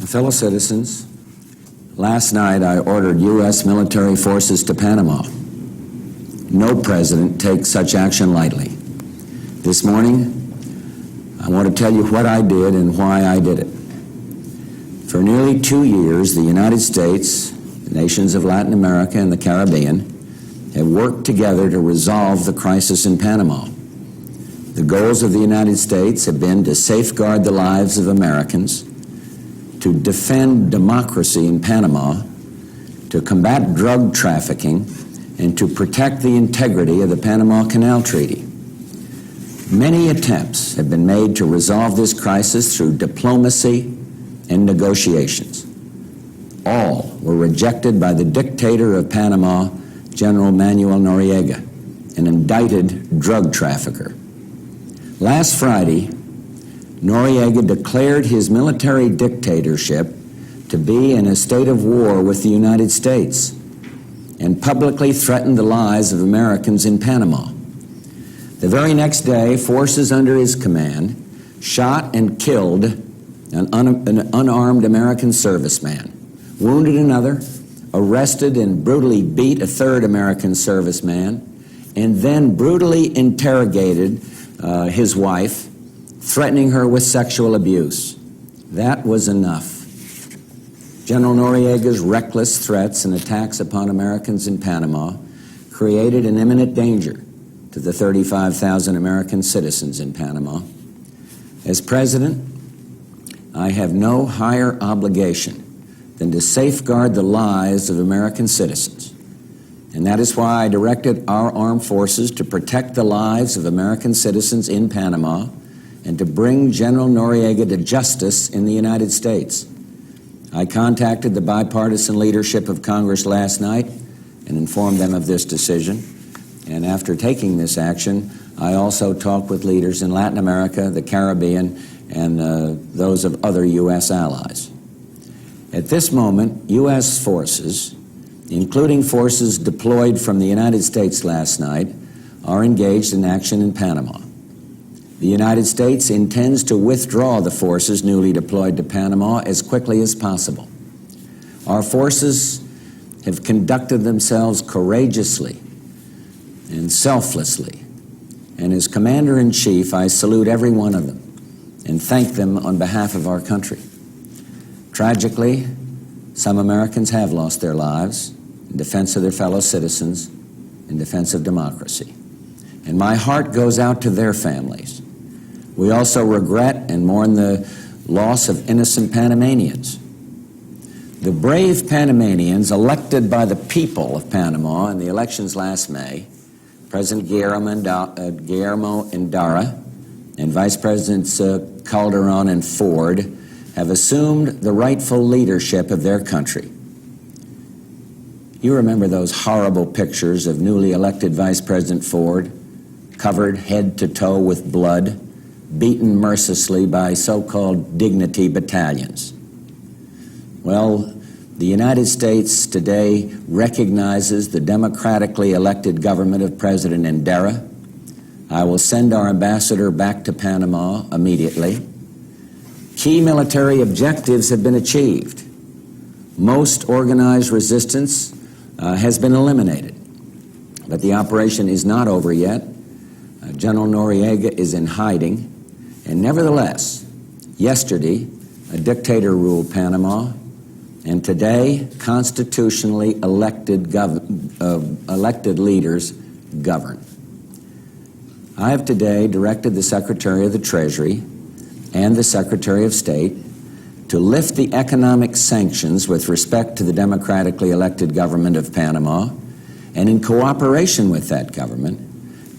Fellow citizens, last night I ordered U.S. military forces to Panama. No president takes such action lightly. This morning, I want to tell you what I did and why I did it. For nearly 2 years, the United States, the nations of Latin America and the Caribbean have worked together to resolve the crisis in Panama. The goals of the United States have been to safeguard the lives of Americans, to defend democracy in Panama, to combat drug trafficking, and to protect the integrity of the Panama Canal Treaty. Many attempts have been made to resolve this crisis through diplomacy and negotiations. All were rejected by the dictator of Panama, General Manuel Noriega, an indicted drug trafficker. Last Friday, Noriega declared his military dictatorship to be in a state of war with the United States and publicly threatened the lives of Americans in Panama. The very next day, forces under his command shot and killed an unarmed American serviceman, wounded another, arrested and brutally beat a third American serviceman, and then brutally interrogated his wife, threatening her with sexual abuse. That was enough. General Noriega's reckless threats and attacks upon Americans in Panama created an imminent danger to the 35,000 American citizens in Panama. As president, I have no higher obligation than to safeguard the lives of American citizens. And that is why I directed our armed forces to protect the lives of American citizens in Panama and to bring General Noriega to justice in the United States. I contacted the bipartisan leadership of Congress last night and informed them of this decision. And after taking this action, I also talked with leaders in Latin America, the Caribbean, and those of other U.S. allies. At this moment, U.S. forces, including forces deployed from the United States last night, are engaged in action in Panama. The United States intends to withdraw the forces newly deployed to Panama as quickly as possible. Our forces have conducted themselves courageously and selflessly, and as Commander-in-Chief, I salute every one of them and thank them on behalf of our country. Tragically, some Americans have lost their lives in defense of their fellow citizens, in defense of democracy. And my heart goes out to their families. We also regret and mourn the loss of innocent Panamanians. The brave Panamanians elected by the people of Panama in the elections last May, President Guillermo Endara and Vice Presidents Calderon and Ford, have assumed the rightful leadership of their country. You remember those horrible pictures of newly elected Vice President Ford, covered head to toe with blood, beaten mercilessly by so-called dignity battalions. Well, the United States today recognizes the democratically elected government of President Endara. I will send our ambassador back to Panama immediately. Key military objectives have been achieved. Most organized resistance has been eliminated, but the operation is not over yet. General Noriega is in hiding. And nevertheless, yesterday, a dictator ruled Panama, and today, constitutionally elected leaders govern. I have today directed the Secretary of the Treasury and the Secretary of State to lift the economic sanctions with respect to the democratically elected government of Panama, and in cooperation with that government,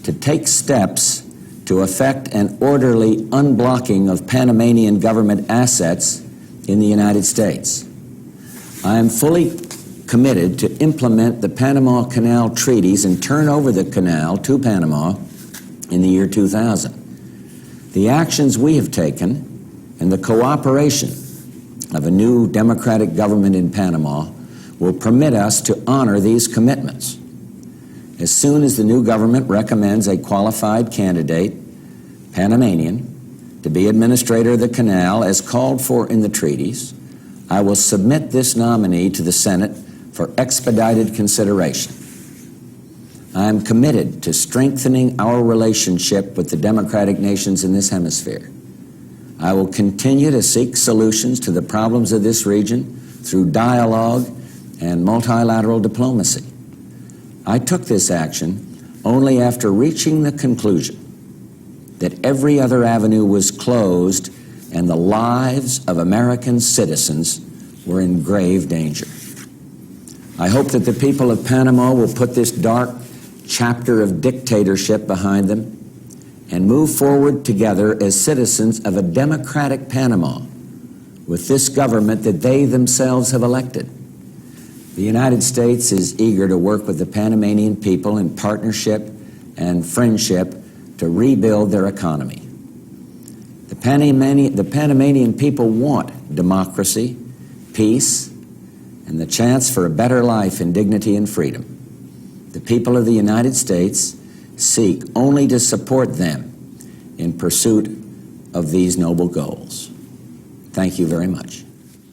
to take steps to effect an orderly unblocking of Panamanian government assets in the United States. I am fully committed to implement the Panama Canal Treaties and turn over the canal to Panama in the year 2000. The actions we have taken and the cooperation of a new democratic government in Panama will permit us to honor these commitments. As soon as the new government recommends a qualified candidate, Panamanian, to be administrator of the canal as called for in the treaties, I will submit this nominee to the Senate for expedited consideration. I am committed to strengthening our relationship with the democratic nations in this hemisphere. I will continue to seek solutions to the problems of this region through dialogue and multilateral diplomacy. I took this action only after reaching the conclusion that every other avenue was closed and the lives of American citizens were in grave danger. I hope that the people of Panama will put this dark chapter of dictatorship behind them and move forward together as citizens of a democratic Panama with this government that they themselves have elected. The United States is eager to work with the Panamanian people in partnership and friendship to rebuild their economy. The Panamanian people want democracy, peace, and the chance for a better life in dignity and freedom. The people of the United States seek only to support them in pursuit of these noble goals. Thank you very much.